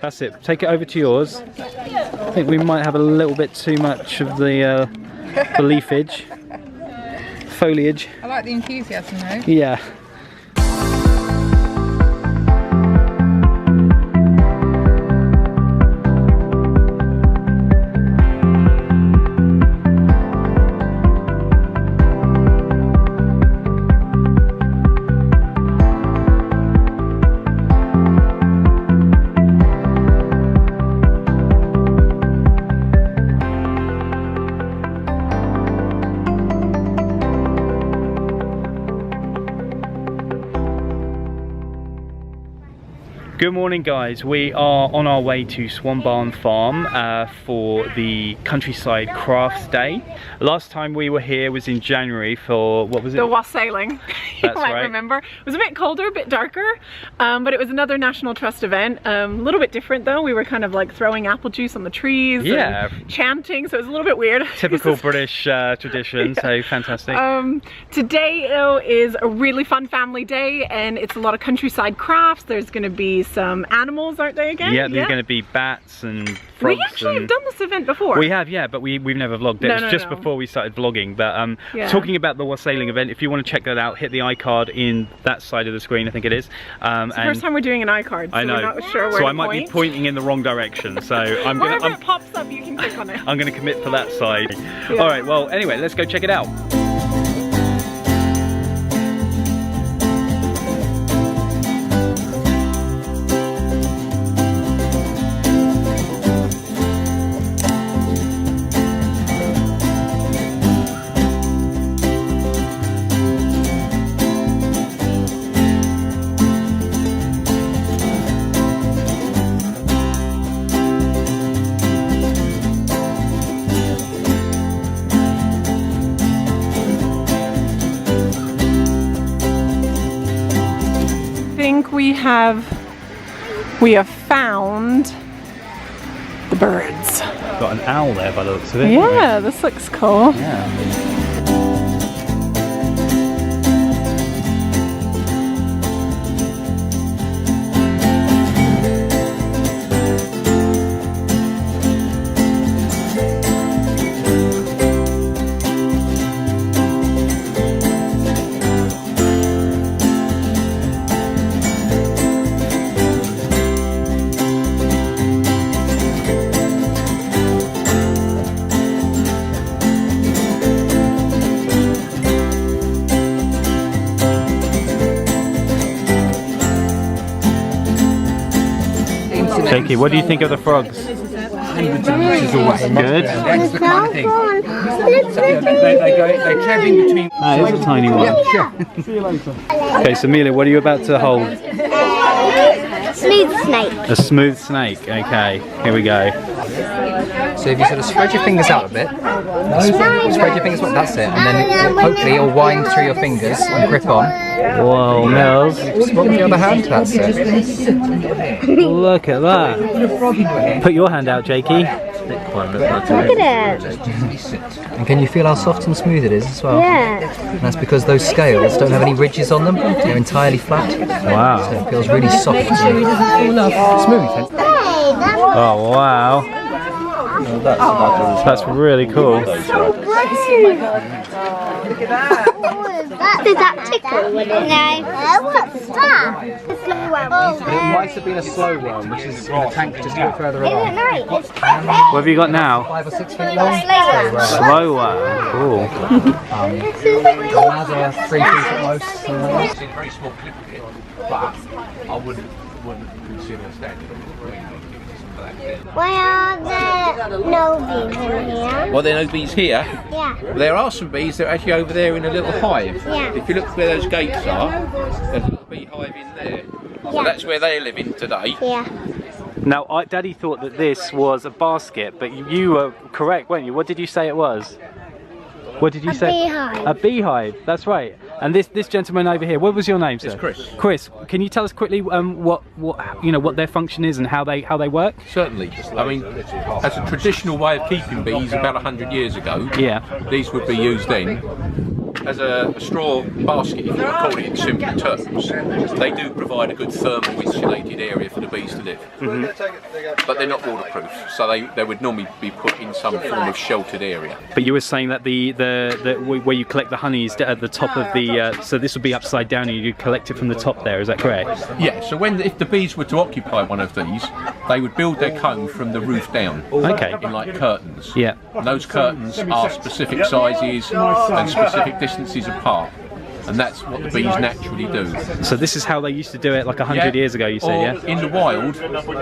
That's it. Take it over to yours. I think we might have a little bit too much of the leafage. Foliage. I like the enthusiasm though. Yeah. Good morning guys, we are on our way to Swan Barn Farm for the Countryside Crafts Day. Last time we were here was in January for, what was it? The wassailing, you might right. remember. It was a bit colder, a bit darker, but it was another National Trust event. A little bit different though, we were kind of like throwing apple juice on the trees, yeah, and chanting, so it was a little bit weird. Typical British tradition, yeah. So fantastic. Today though is a really fun family day and it's a lot of countryside crafts. There's going to be some animals, aren't they again? Yeah, there's going to be bats and frogs. We actually have done this event before. We have, yeah, but we've never vlogged it. It's just before we started vlogging. But yeah. Talking about the wassailing event, if you want to check that out, hit the iCard in that side of the screen, I think it is. It's the first time we're doing an iCard, so I know. We're not sure where so to I might be pointing in the wrong direction. So I'm gonna. Wherever it pops up, you can click on it. I'm gonna commit for that side. Yeah. All right. Well, anyway, let's go check it out. We have found the birds. Got an owl there by the looks of it. Yeah, this looks cool. Yeah. Jakey, what do you think of the frogs? Good? They in between. That is a tiny one. Yeah, sure. See you later. Okay, so Amelia, what are you about to hold? Smooth snake. A smooth snake. Okay, here we go. So if you sort of spread your fingers out a bit, spread your fingers, that's it, and then hopefully it'll wind through your fingers and grip on. Whoa, Mills. Swap with the other hand, that's it. Look at that. Put your hand out, Jakey. Look at it. And can you feel how soft and smooth it is as well? Yeah. And that's because those scales don't have any ridges on them, they're entirely flat. Wow. So it feels really soft and smooth. Oh, wow. That's really cool. So brave. Look at that. Does that tickle? No. What's that? A slow one. It might have been a slow one, which is in a tank just a bit further along. It's What have you got now? 5 or 6 feet long. Slow one. Cool. Another 3 feet at most. It's a very small clip kit, but I wouldn't consider standing on the green. Why are there no bees in here? Well, there are no bees here. Yeah. There are some bees that are actually over there in a little hive. Yeah. If you look where those gates are, there's a little beehive in there. So Yeah. that's where they're living today. Yeah. Now, Daddy thought that this was a basket, but you were correct, weren't you? What did you say it was? What did you say? A beehive. A beehive, that's right. And this gentleman over here, what was your name, sir? It's Chris. Chris, can you tell us quickly what their function is and how they work? Certainly. I mean, as a traditional way of keeping bees about 100 years ago, Yeah. these would be used then. as a straw basket, if you want to call it in simple terms, they do provide a good thermal insulated area for the bees to live. But they're not waterproof, so they would normally be put in some form of sheltered area. But you were saying that the where you collect the honey is at the top of the, so this would be upside down and you collect it from the top there, is that correct? Yeah, so if the bees were to occupy one of these, they would build their comb from the roof down. Okay. In like curtains. Yeah. And those curtains are specific sizes and specific distances apart. And that's what the bees naturally do. So this is how they used to do it like 100 years ago, you said, yeah? In the wild,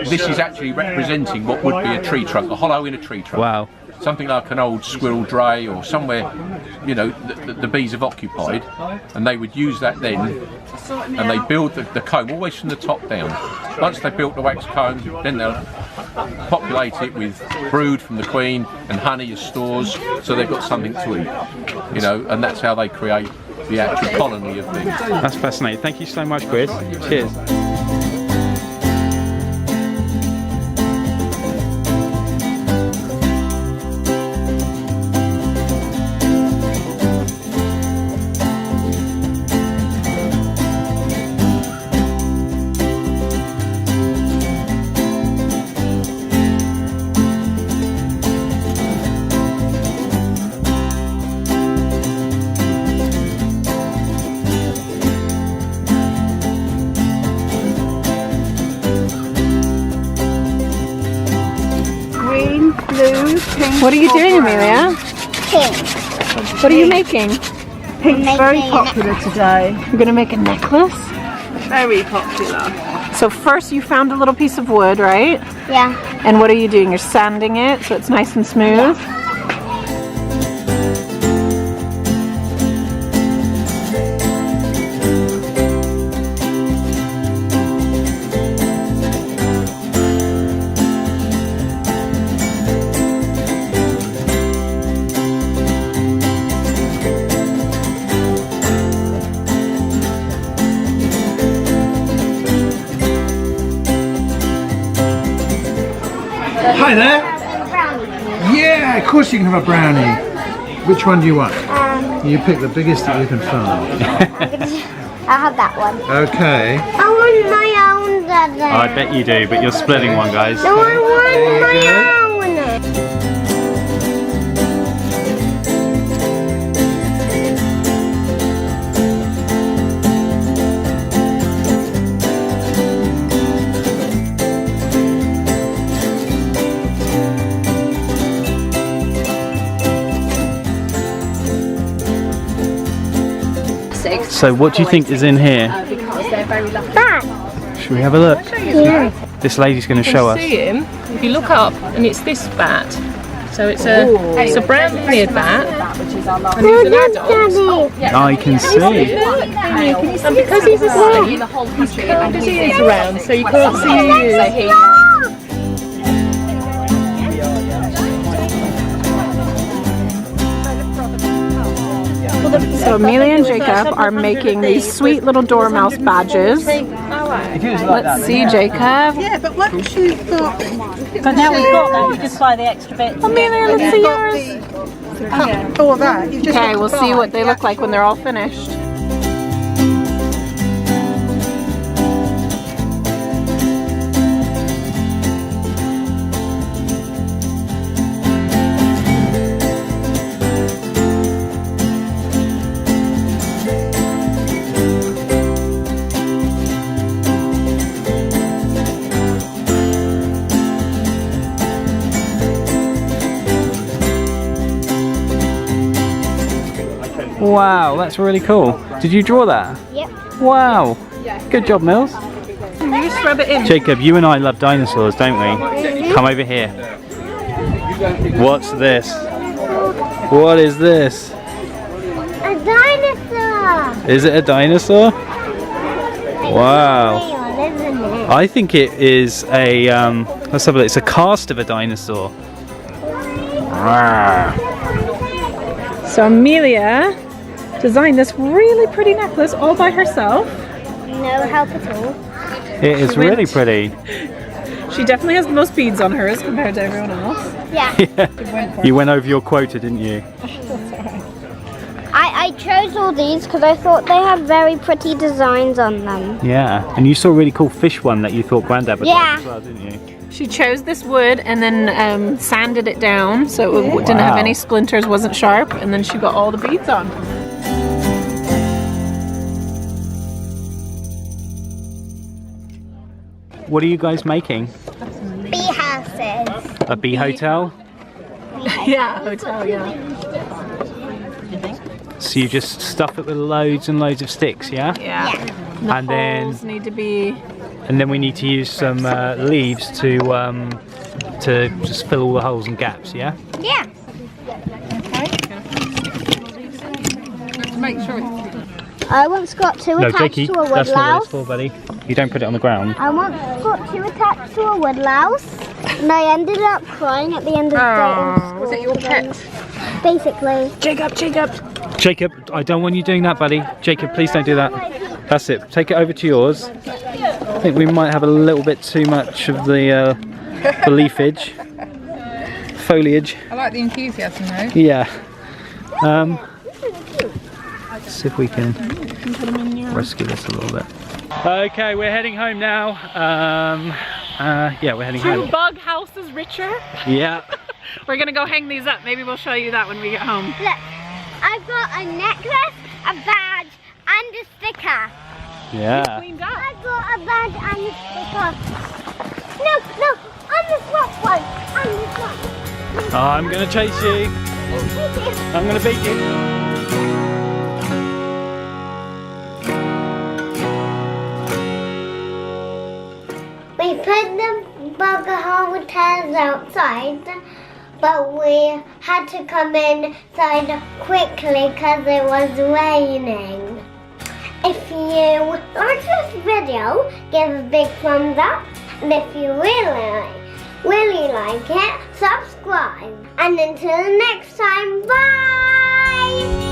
this is actually representing what would be a tree trunk, a hollow in a tree trunk. Wow. Something like an old squirrel dray or somewhere, you know, the bees have occupied, and they would use that then, and they build the comb always from the top down. Once they built the wax comb, then they'll populate it with brood from the queen and honey as stores, so they've got something to eat, you know, and that's how they create the actual colony of bees. That's fascinating. Thank you so much, Chris. Cheers. Blue, pink. What are you doing, Amelia? Pink. What are you making? Pink's very popular today. You're gonna make a necklace? Very popular. So first you found a little piece of wood, right? Yeah. And what are you doing? You're sanding it so it's nice and smooth? Yeah. Hi there. Yeah, of course you can have a brownie. Which one do you want? You pick the biggest that you can find. I'll have that one. Okay. I want my own, Daddy. I bet you do, but you're splitting one, guys. No, I want my own. So what do you think is in here? That. Should we have a look? Yeah. This lady's going to show us. See him if you look up, and it's this bat. So it's a brown-eared bat, and he's an adult. I can see. And because he's asleep, he's curled his ears around, so you can't see his ears. So Amelia and Jacob are making these sweet little dormouse badges. Let's see, Jacob. Yeah, but once you've got... But now we've got that, you just buy the extra bits. Amelia, let's see yours. All that. You've just Okay, got we'll to see buy what they the look like when they're all finished. Wow, that's really cool. Did you draw that? Yep. Wow. Good job, Mills. You just rub it in. Jacob, you and I love dinosaurs, don't we? Come over here. What's this? What is this? A dinosaur. Is it a dinosaur? Wow. Isn't it? I think it is a, let's have a look. It's a cast of a dinosaur. So Amelia designed this really pretty necklace all by herself. No help at all. It is really pretty. She definitely has the most beads on hers compared to everyone else. Yeah. You went over your quota, didn't you? I chose all these because I thought they had very pretty designs on them. Yeah, and you saw a really cool fish one that you thought Grandad would like as well, didn't you? She chose this wood and then sanded it down so it didn't have any splinters, wasn't sharp, and then she got all the beads on. What are you guys making? Bee houses. A bee hotel? Yeah, hotel, yeah. So you just stuff it with loads and loads of sticks, yeah? Yeah. And then holes need to be... And then we need to use some leaves to just fill all the holes and gaps, yeah? Yeah. Make sure it's... I once got two No, attached Jakey, to a that's not what woodlouse. it's for, buddy. You don't put it on the ground. I once got two attached to a woodlouse, and I ended up crying at the end of the day. Was it your pet? Basically. Jacob, Jacob. Jacob, I don't want you doing that, buddy. Jacob, please don't do that. That's it. Take it over to yours. I think we might have a little bit too much of the leafage. Foliage. I like the enthusiasm though. Yeah. Let's see if we can rescue this a little bit. Okay, we're heading home now. Yeah, we're heading home. Two bug houses richer. Yeah. We're gonna go hang these up. Maybe we'll show you that when we get home. Look, I've got a necklace, a badge, and a sticker. Yeah. Cleaned up. I've got a badge and a sticker. No, I'm the swap one. I'm the swap. Oh, I'm gonna chase you. I'm gonna beat you. We put the bug hotels outside, but we had to come inside quickly because it was raining. If you like this video, give a big thumbs up, and if you really like it, subscribe. And until next time, bye!